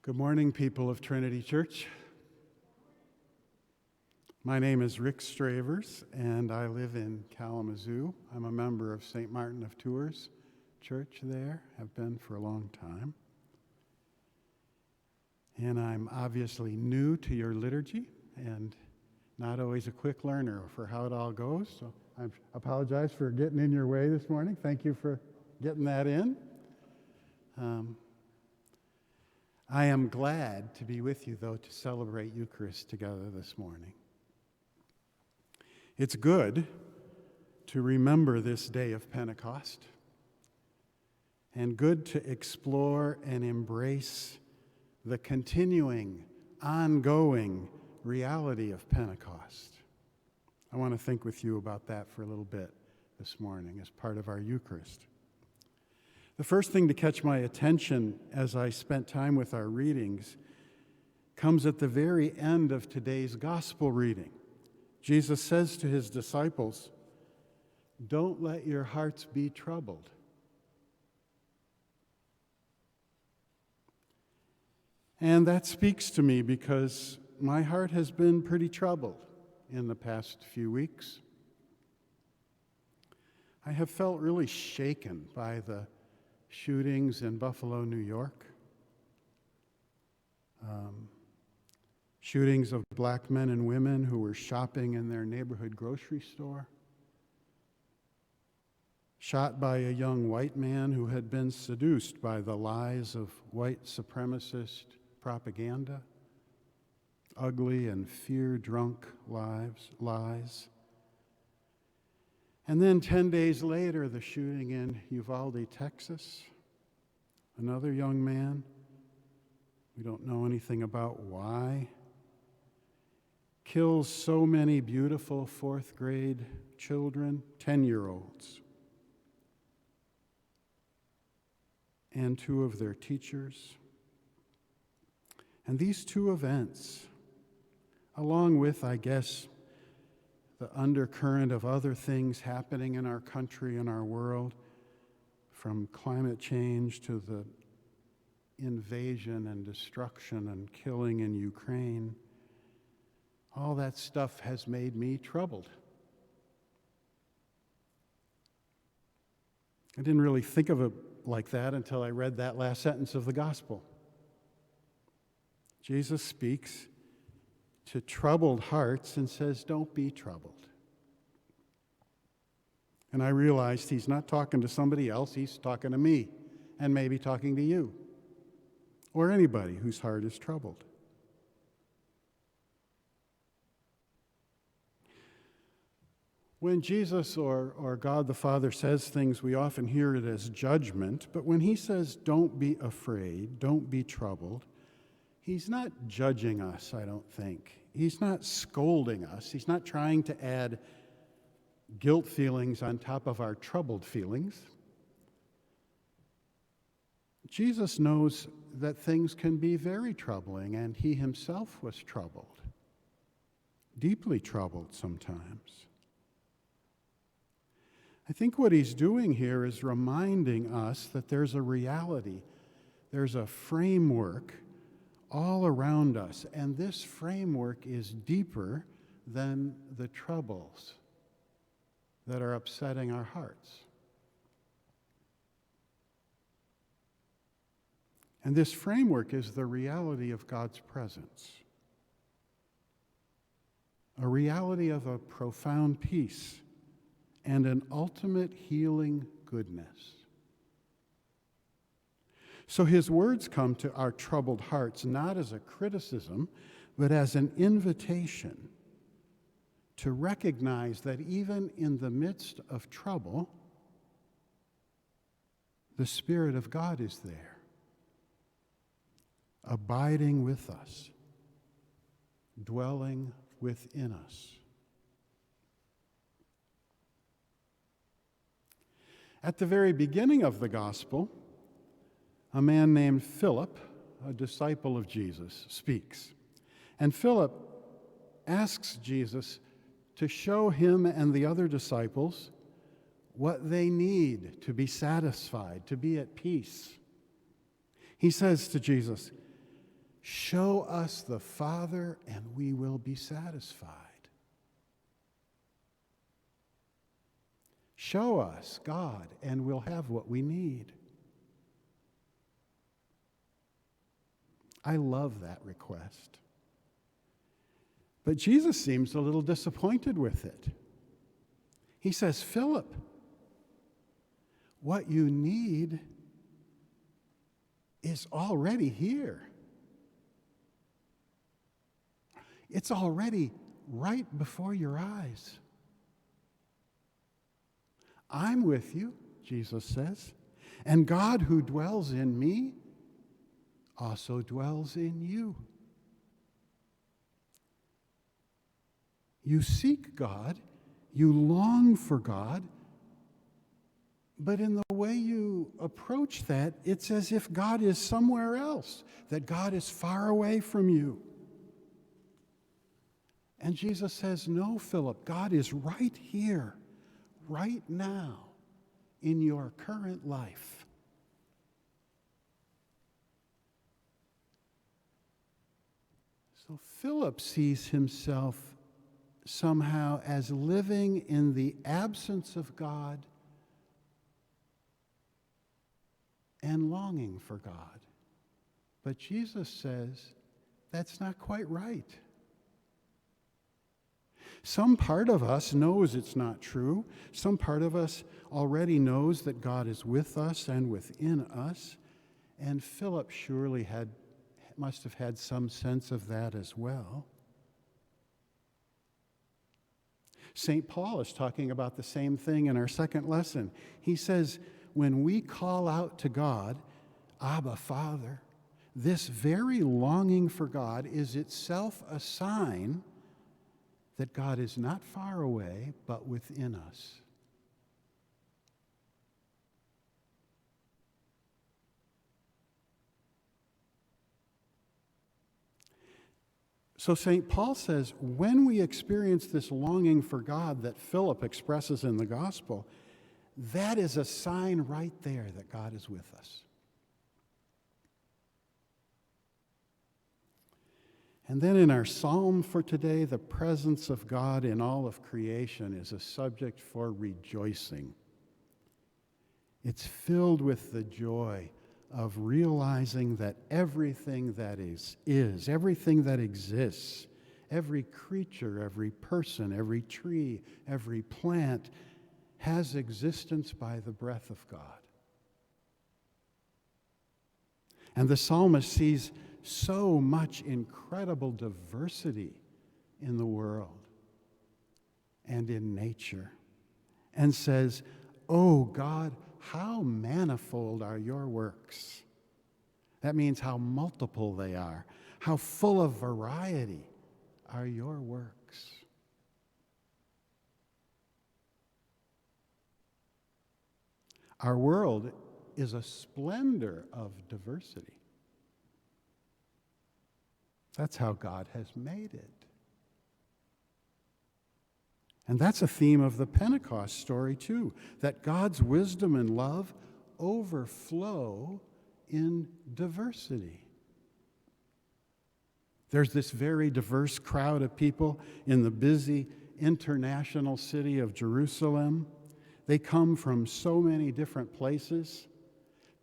Good morning, people of Trinity Church. My name is Rick Stravers, and I live in Kalamazoo. I'm a member of St. Martin of Tours Church there, have been for a long time. And I'm obviously new to your liturgy and not always a quick learner for how it all goes. So I apologize for getting in your way this morning. Thank you for getting that in. I am glad to be with you, though, to celebrate Eucharist together this morning. It's good to remember this day of Pentecost, and good to explore and embrace the continuing, ongoing reality of Pentecost. I want to think with you about that for a little bit this morning as part of our Eucharist. The first thing to catch my attention as I spent time with our readings comes at the very end of today's gospel reading. Jesus says to his disciples, "Don't let your hearts be troubled." And that speaks to me because my heart has been pretty troubled in the past few weeks. I have felt really shaken by the shootings in Buffalo, New York. Shootings of black men and women who were shopping in their neighborhood grocery store. Shot by a young white man who had been seduced by the lies of white supremacist propaganda. Ugly and fear-drunk lies. And then 10 days later, the shooting in Uvalde, Texas. Another young man, we don't know anything about why, kills so many beautiful fourth grade children, 10-year-olds, and two of their teachers. And these two events, along with, I guess, the undercurrent of other things happening in our country and our world, from climate change to the invasion and destruction and killing in Ukraine, all that stuff has made me troubled. I didn't really think of it like that until I read that last sentence of the gospel. Jesus speaks to troubled hearts and says, "Don't be troubled." And I realized he's not talking to somebody else, he's talking to me, and maybe talking to you, or anybody whose heart is troubled. When Jesus or God the Father says things, we often hear it as judgment, but when he says, "Don't be afraid, don't be troubled," he's not judging us, I don't think. He's not scolding us. He's not trying to add guilt feelings on top of our troubled feelings. Jesus knows that things can be very troubling, and he himself was troubled, deeply troubled sometimes. I think what he's doing here is reminding us that there's a reality, there's a framework all around us, and this framework is deeper than the troubles that are upsetting our hearts. And this framework is the reality of God's presence, a reality of a profound peace and an ultimate healing goodness. So his words come to our troubled hearts not as a criticism, but as an invitation to recognize that even in the midst of trouble, the Spirit of God is there, abiding with us, dwelling within us. At the very beginning of the gospel, a man named Philip, a disciple of Jesus, speaks. And Philip asks Jesus to show him and the other disciples what they need to be satisfied, to be at peace. He says to Jesus, Show us the Father, and we will be satisfied. Show us God, and we'll have what we need. I love that request. But Jesus seems a little disappointed with it. He says, Philip, what you need is already here. It's already right before your eyes. I'm with you, Jesus says, and God who dwells in me also dwells in you. You seek God, you long for God, but in the way you approach that, it's as if God is somewhere else, that God is far away from you. And Jesus says, no, Philip, God is right here, right now, in your current life. So Philip sees himself somehow as living in the absence of God and longing for God. But Jesus says that's not quite right. Some part of us knows it's not true. Some part of us already knows that God is with us and within us. And Philip surely must have had some sense of that as well. St. Paul is talking about the same thing in our second lesson. He says, when we call out to God, Abba, Father, this very longing for God is itself a sign that God is not far away, but within us. So St. Paul says, when we experience this longing for God that Philip expresses in the gospel, that is a sign right there that God is with us. And then in our psalm for today, the presence of God in all of creation is a subject for rejoicing. It's filled with the joy of realizing that everything that is, everything that exists, every creature, every person, every tree, every plant has existence by the breath of God. And the psalmist sees so much incredible diversity in the world and in nature and says, "Oh God, how manifold are your works." That means how multiple they are, how full of variety are your works. Our world is a splendor of diversity. That's how God has made it. And that's a theme of the Pentecost story too, that God's wisdom and love overflow in diversity. There's this very diverse crowd of people in the busy international city of Jerusalem. They come from so many different places.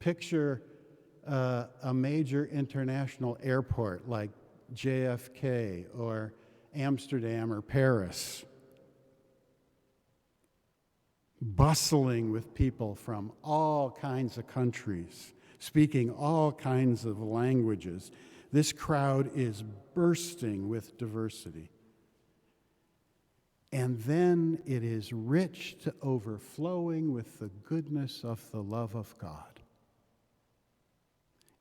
Picture a major international airport like JFK or Amsterdam or Paris, bustling with people from all kinds of countries, speaking all kinds of languages. This crowd is bursting with diversity. And then it is rich to overflowing with the goodness of the love of God.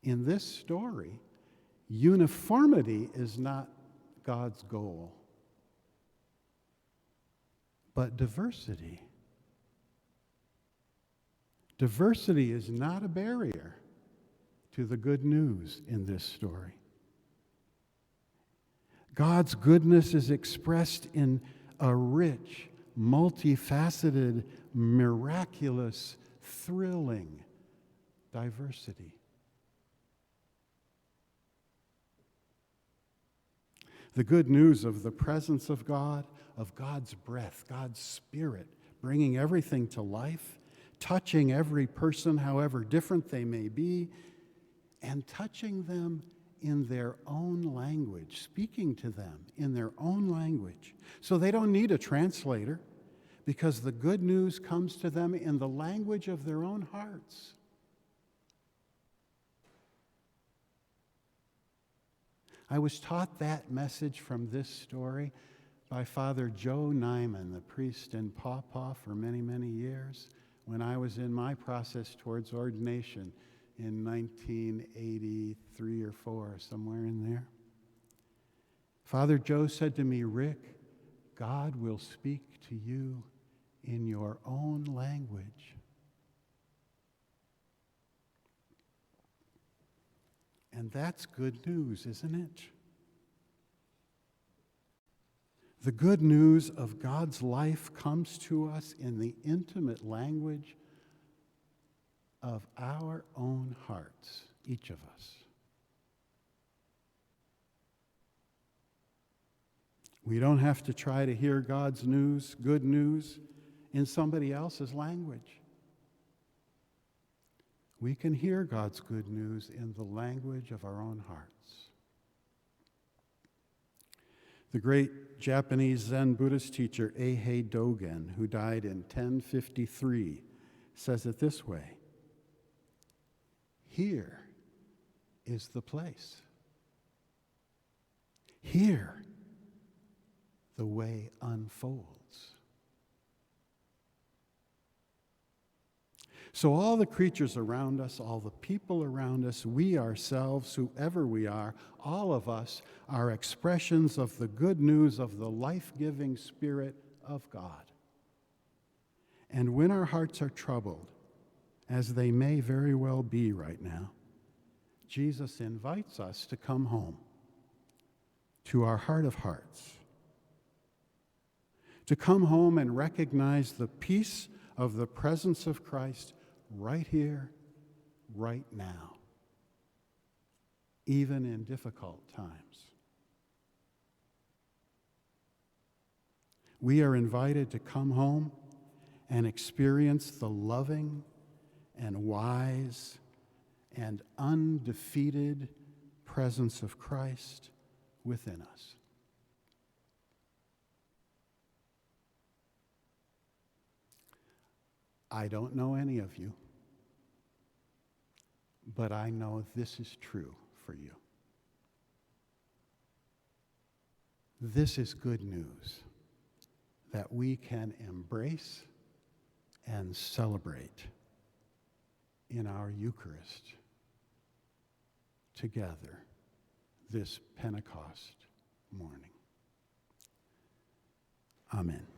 In this story, uniformity is not God's goal, but diversity. Diversity is not a barrier to the good news in this story. God's goodness is expressed in a rich, multifaceted, miraculous, thrilling diversity. The good news of the presence of God, of God's breath, God's Spirit, bringing everything to life, touching every person, however different they may be, and touching them in their own language, speaking to them in their own language. So they don't need a translator, because the good news comes to them in the language of their own hearts. I was taught that message from this story by Father Joe Nyman, the priest in Paw Paw for many, many years, when I was in my process towards ordination in 1983 or 4, somewhere in there. Father Joe said to me, "Rick, God will speak to you in your own language." And that's good news, isn't it? The good news of God's life comes to us in the intimate language of our own hearts, each of us. We don't have to try to hear God's news, good news, in somebody else's language. We can hear God's good news in the language of our own hearts. The great Japanese Zen Buddhist teacher Eihei Dogen, who died in 1053, says it this way: "Here is the place. Here the way unfolds." So all the creatures around us, all the people around us, we ourselves, whoever we are, all of us are expressions of the good news of the life-giving Spirit of God. And when our hearts are troubled, as they may very well be right now, Jesus invites us to come home to our heart of hearts, to come home and recognize the peace of the presence of Christ right here, right now, even in difficult times. We are invited to come home and experience the loving and wise and undefeated presence of Christ within us. I don't know any of you, but I know this is true for you. This is good news that we can embrace and celebrate in our Eucharist together this Pentecost morning. Amen.